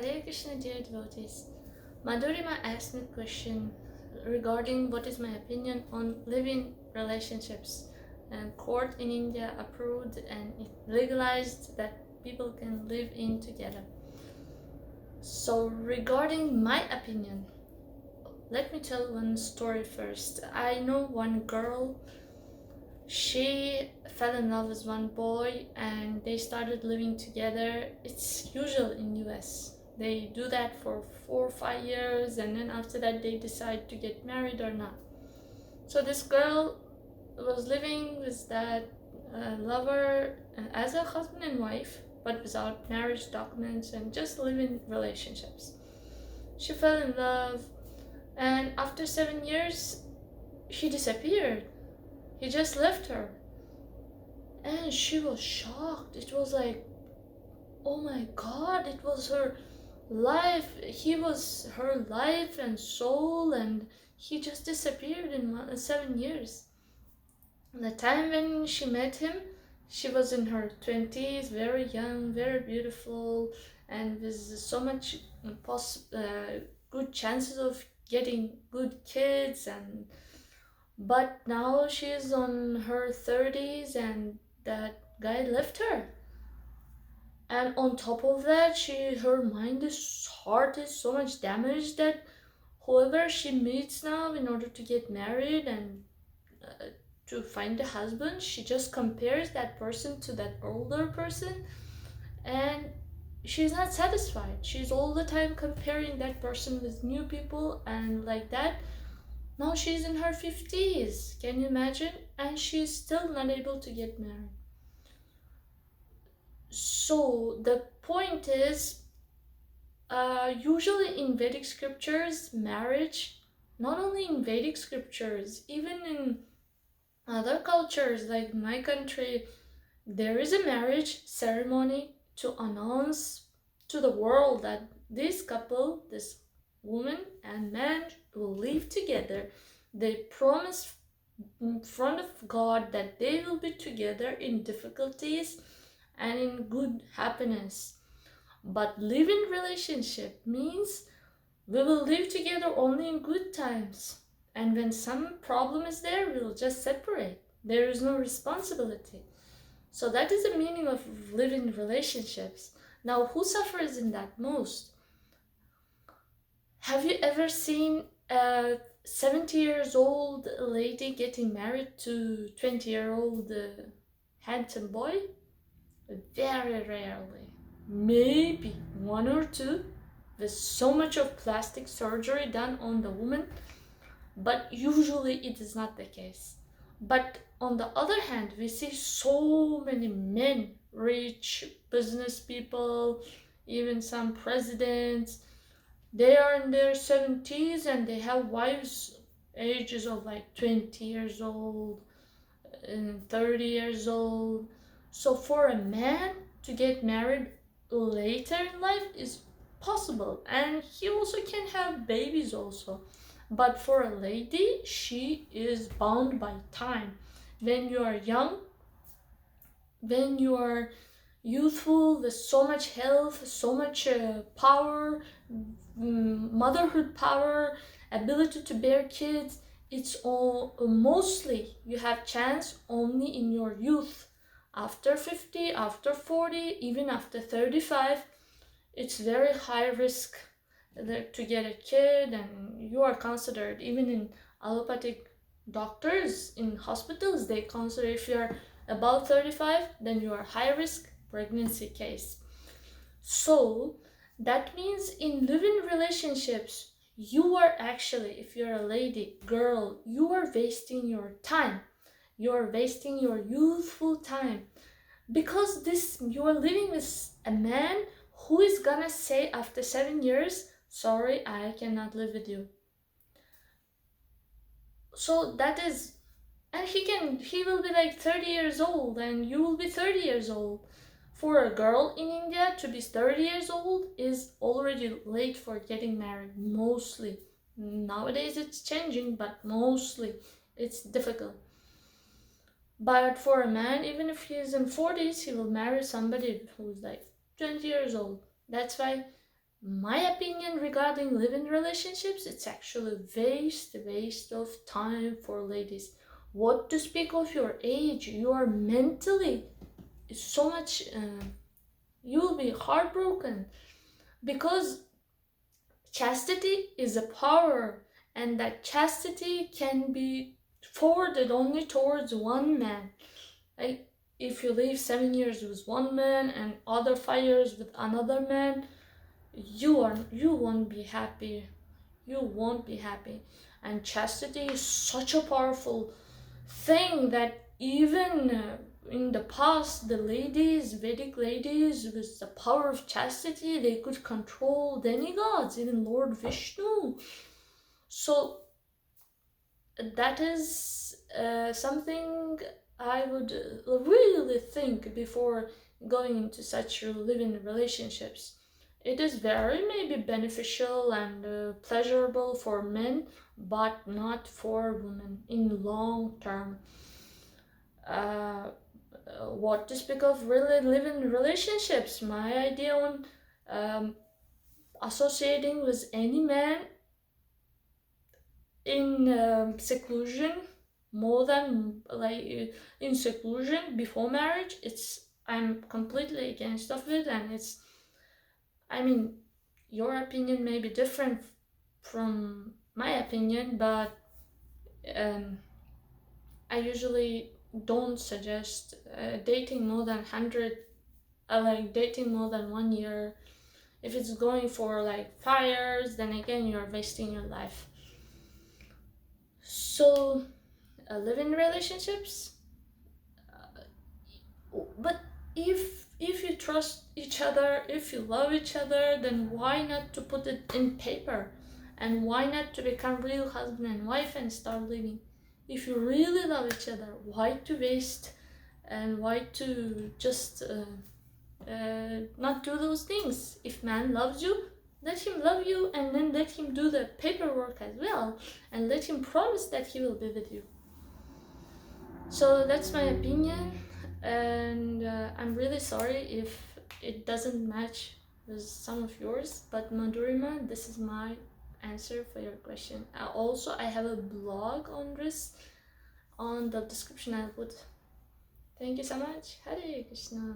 Hare Krishna, dear devotees. Madhurima asked me a question regarding what is my opinion on living relationships. And court in India approved and it legalized that people can live in together. So regarding my opinion, let me tell one story first. I know one girl. She fell in love with one boy and they started living together. It's usual in US. They do that for 4 or 5 years and then after that they decide to get married or not. So this girl was living with that lover as a husband and wife, but without marriage documents and just living relationships. She fell in love and after 7 years he disappeared. He just left her. And she was shocked. It was like, oh my god, it was her life. He was her life and soul, and he just disappeared in 7 years. The time when she met him, she was in her 20s, very young, very beautiful, and with so much good chances of getting good kids. But now she's on her 30s and that guy left her. And on top of that, her heart is so much damaged that whoever she meets now in order to get married and to find a husband, she just compares that person to that older person, and she's not satisfied. She's all the time comparing that person with new people, and like that. Now she's in her 50s, can you imagine? And she's still not able to get married. So the point is, usually in Vedic scriptures, marriage, not only in Vedic scriptures, even in other cultures like my country, there is a marriage ceremony to announce to the world that this couple, this woman and man, will live together. They promise in front of God that they will be together in difficulties and in good happiness. But living relationship means we will live together only in good times. And when some problem is there, we will just separate. There is no responsibility. So that is the meaning of living relationships. Now, who suffers in that most? Have you ever seen a 70 years old lady getting married to 20-year-old handsome boy? Very rarely. Maybe one or two. There's so much of plastic surgery done on the woman, but usually it is not the case. But on the other hand, we see so many men, rich business people, even some presidents, they are in their 70s and they have wives ages of like 20 years old and 30 years old. So for a man to get married later in life is possible, and he also can have babies also. But for a lady, she is bound by time. When you are young, when you are youthful with so much health, so much power, motherhood power, ability to bear kids, it's all mostly you have chance only in your youth. After 50, after 40, even after 35, it's very high risk to get a kid, and you are considered, even in allopathic doctors in hospitals, they consider if you're above 35, then you are high risk pregnancy case. So that means in living relationships, you are actually, if you're a lady, girl, you are wasting your time. You are wasting your youthful time, because you are living with a man who is gonna say after 7 years, sorry, I cannot live with you. So that is, and he will be like 30 years old and you will be 30 years old. For a girl in India to be 30 years old is already late for getting married, mostly. Nowadays it's changing, but mostly it's difficult. But for a man, even if he is in 40s, he will marry somebody who's like 20 years old. That's why My opinion regarding living relationships, it's actually waste of time for ladies. What to speak of your age? You are mentally so much. You will be heartbroken because chastity is a power, and that chastity can be forwarded only towards one man. Like if you live 7 years with one man and other 5 years with another man, you won't be happy. You won't be happy. And chastity is such a powerful thing that even in the past, the ladies, Vedic ladies, with the power of chastity, they could control demigods, even Lord Vishnu. So that is something I would really think before going into such living relationships. It is very maybe beneficial and pleasurable for men, but not for women in long term. Uh, what to speak of really living relationships? My idea on um, associating with any man in seclusion, more than like in seclusion before marriage, I'm completely against of it. And it's, I mean, your opinion may be different from my opinion, but um, I usually don't suggest dating more than 100, like dating more than 1 year. If it's going for like 5 years, then again you're wasting your life. So living relationships, but if you trust each other, if you love each other, then why not to put it in paper, and why not to become real husband and wife and start living? If you really love each other, why to waste, and why to just not do those things? If man loves you, let him love you, and then let him do the paperwork as well, and let him promise that he will be with you. So that's my opinion, and I'm really sorry if it doesn't match with some of yours, but Madhurima, this is my answer for your question. Also, I have a blog on this, on the description I'll put. Thank you so much. Hare Krishna.